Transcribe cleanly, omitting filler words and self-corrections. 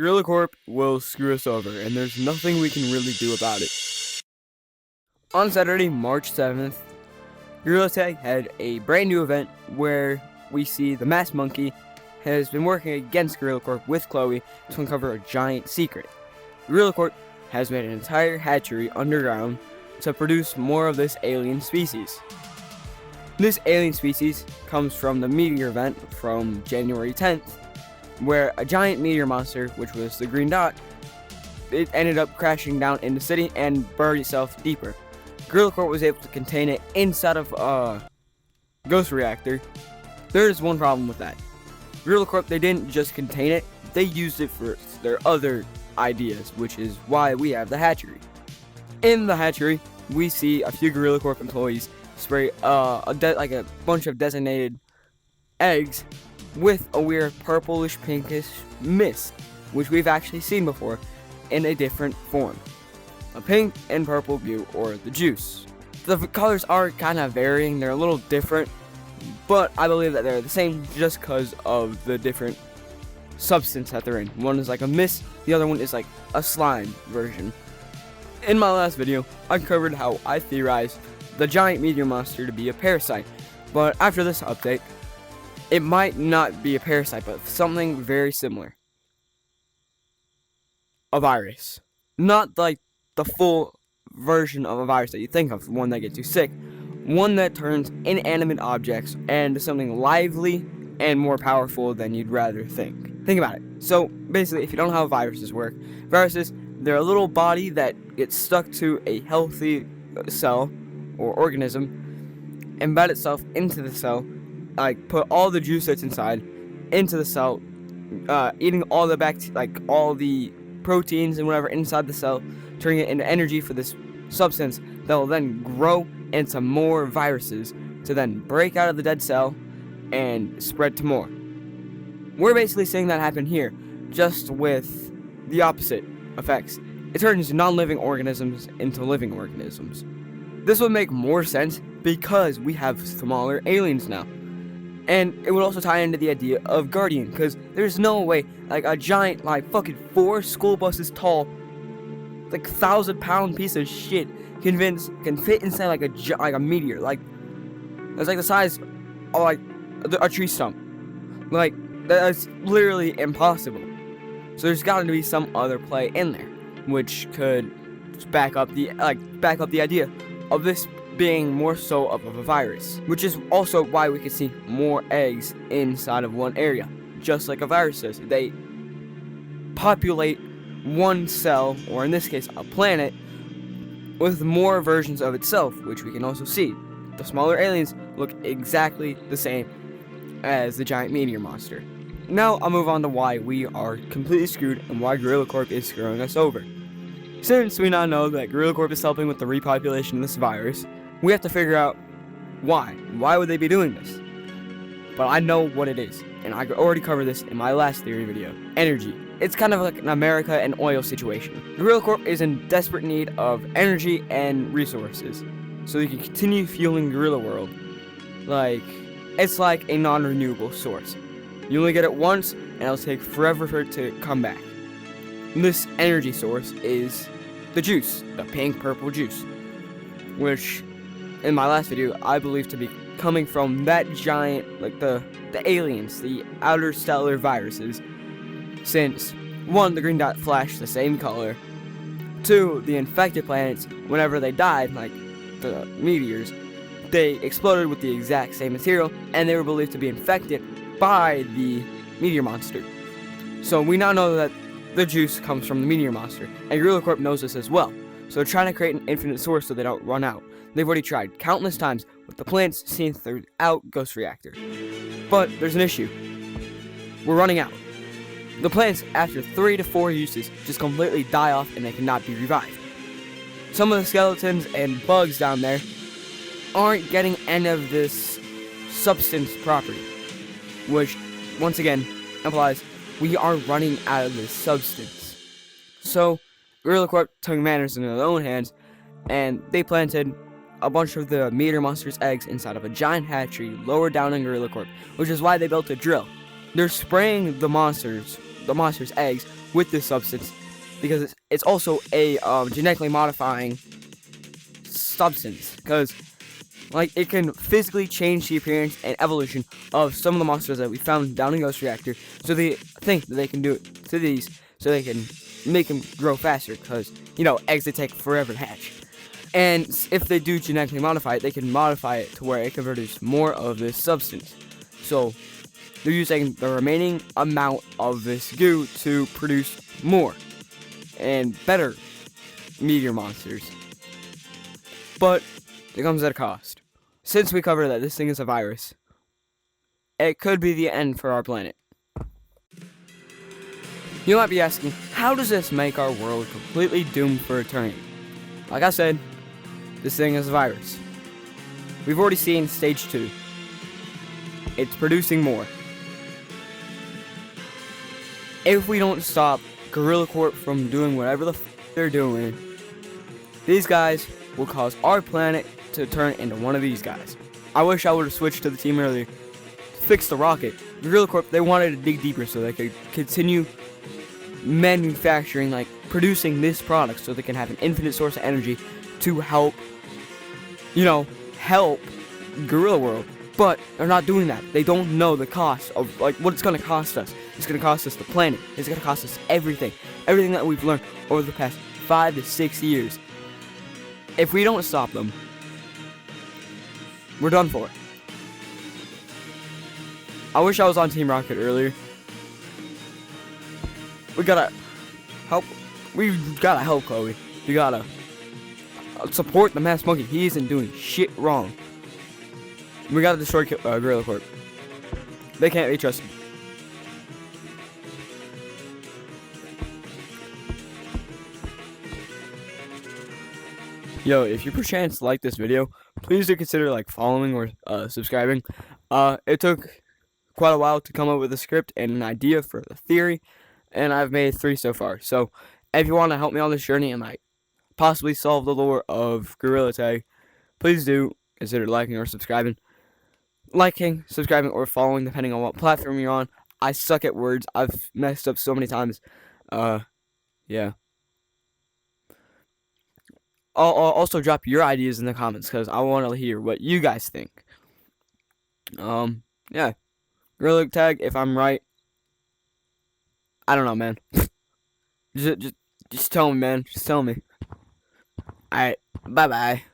Gorilla Corp will screw us over, and there's nothing we can really do about it. On Saturday, March 7th, Gorilla Tag had a brand new event where we see the Masked Monkey has been working against Gorilla Corp with Chloe to uncover a giant secret. Gorilla Corp has made an entire hatchery underground to produce more of this alien species. This alien species comes from the meteor event from January 10th, where a giant meteor monster, which was the green dot, it ended up crashing down in the city and buried itself deeper. Gorilla Corp was able to contain it inside of a ghost reactor. There's one problem with that. Gorilla Corp, they didn't just contain it, they used it for their other ideas, which is why we have the hatchery. In the hatchery, we see a few Gorilla Corp employees spray a bunch of designated eggs with a weird purplish pinkish mist, which we've actually seen before in a different form. A pink and purple goo, or the juice. The colors are kind of varying, they're a little different, but I believe that they're the same just because of the different substance that they're in. One is like a mist, the other one is like a slime version. In my last video, I covered how I theorized the giant meteor monster to be a parasite, but after this update, it might not be a parasite, but something very similar. A virus. Not like the full version of a virus that you think of, one that gets you sick. One that turns inanimate objects into something lively and more powerful than you'd rather think. Think about it. So, basically, if you don't know how viruses work, viruses, they're a little body that gets stuck to a healthy cell or organism, embed itself into the cell, put all the juice that's inside into the cell, eating all the all the proteins and whatever inside the cell, turning it into energy for this substance that will then grow into more viruses to then break out of the dead cell and spread to more. We're basically seeing that happen here, just with the opposite effects. It turns non-living organisms into living organisms. This would make more sense because we have smaller aliens now. And it would also tie into the idea of Guardian, because there's no way a giant, fucking 4 school buses tall, 1,000-pound piece of shit can fit inside a meteor. It's the size of a tree stump. That's literally impossible. So there's got to be some other play in there, which could back up the idea of this being more so of a virus, which is also why we can see more eggs inside of one area, just like a virus does. They populate one cell, or in this case a planet, with more versions of itself, which we can also see. The smaller aliens look exactly the same as the giant meteor monster. Now I'll move on to why we are completely screwed and why Gorilla Corp is screwing us over. Since we now know that Gorilla Corp is helping with the repopulation of this virus, we have to figure out why. Why would they be doing this? But I know what it is, and I already covered this in my last theory video. Energy. It's kind of like an America and oil situation. Gorilla Corp is in desperate need of energy and resources, so they can continue fueling Gorilla World. It's like a non-renewable source. You only get it once, and it'll take forever for it to come back. This energy source is the juice, the pink-purple juice, which, in my last video, I believe to be coming from that giant, the aliens, the outer stellar viruses, since 1, the green dot flashed the same color, 2, the infected planets, whenever they died, the meteors, they exploded with the exact same material, and they were believed to be infected by the meteor monster. So we now know that the juice comes from the meteor monster, and Gorilla Corp knows this as well. So they're trying to create an infinite source so they don't run out. They've already tried countless times with the plants seen throughout Ghost Reactor. But there's an issue. We're running out. The plants, after 3 to 4 uses, just completely die off and they cannot be revived. Some of the skeletons and bugs down there aren't getting any of this substance property, which, once again, implies we are running out of this substance. So, Gorilla Corp took matters into their own hands, and they planted a bunch of the meteor monster's eggs inside of a giant hatchery lower down in Gorilla Corp, which is why they built a drill. They're spraying the monsters, the monster's eggs with this substance, because it's also a genetically modifying substance, because like it can physically change the appearance and evolution of some of the monsters that we found down in Ghost Reactor. So they think that they can do it to these, so they can make them grow faster, because eggs, they take forever to hatch. And if they do genetically modify it, they can modify it to where it can produce more of this substance. So they're using the remaining amount of this goo to produce more and better meteor monsters. But it comes at a cost. Since we covered that this thing is a virus, it could be the end for our planet. You might be asking, how does this make our world completely doomed for eternity? Like I said, this thing is a virus. We've already seen stage 2. It's producing more. If we don't stop Gorilla Corp from doing whatever the they're doing, these guys will cause our planet to turn into one of these guys. I wish I would have switched to the team earlier to fix the rocket. Gorilla Corp, they wanted to dig deeper so they could continue manufacturing, like producing this product, so they can have an infinite source of energy to help Gorilla World. But they're not doing that. They don't know the cost of what it's gonna cost us. It's gonna cost us the planet. It's gonna cost us everything that we've learned over the past 5 to 6 years. If we don't stop them, we're done for. I wish I was on Team Rocket earlier. We gotta help Chloe. We gotta support the Masked Monkey. He isn't doing shit wrong. We gotta destroy Gorilla Corp. They can't be trusted. Yo, if you perchance like this video, please do consider following or subscribing. It took quite a while to come up with a script and an idea for the theory, and I've made 3 so far. So if you want to help me on this journey and possibly solve the lore of Gorilla Tag, please do consider liking or subscribing. Liking, subscribing, or following, depending on what platform you're on. I suck at words. I've messed up so many times. Yeah. I'll also drop your ideas in the comments, because I want to hear what you guys think. Yeah. Gorilla Tag, if I'm right. I don't know, man. just tell me, man. Just tell me. Alright, bye-bye.